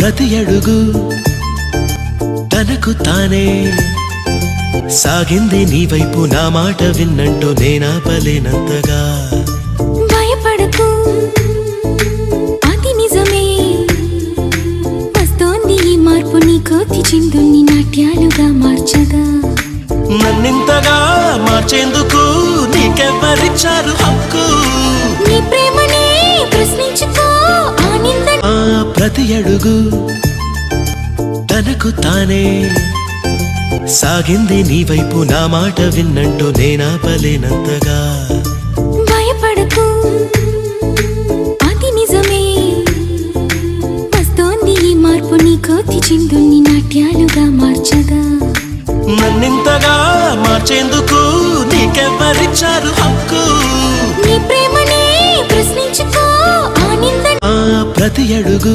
ప్రతి అడుగు తనకు తానే సాగింది నీ వైపు నా మాట విన్నంటూ నేనాపలేనంతగా భయపడకు అది నిజమే వస్తోంది ఈ మార్పు నీ కోతి చిందుల్ని నాట్యాలుగా మార్చగా నన్నింతగా మార్చేందుకు నీకెవ్వరిచ్చారు హక్కు నీ ప్రేమనే ప్రశ్నించుకో ఆ ప్రతి అడుగు తనకు తానే సాగింది నీ వైపు నా మాట విన్నంటూ నేనాపలేనంతగా భయపడకు అది నిజమే వస్తోంది ఈ మార్పు నీ కోతి చిందుల్ని నాట్యాలుగా మార్చగా నన్నింతగా మార్చేందుకు నీకెవ్వరిచ్చారు హక్కు నీ ప్రేమనే ప్రశ్నించుకో ఆ ప్రతి అడుగు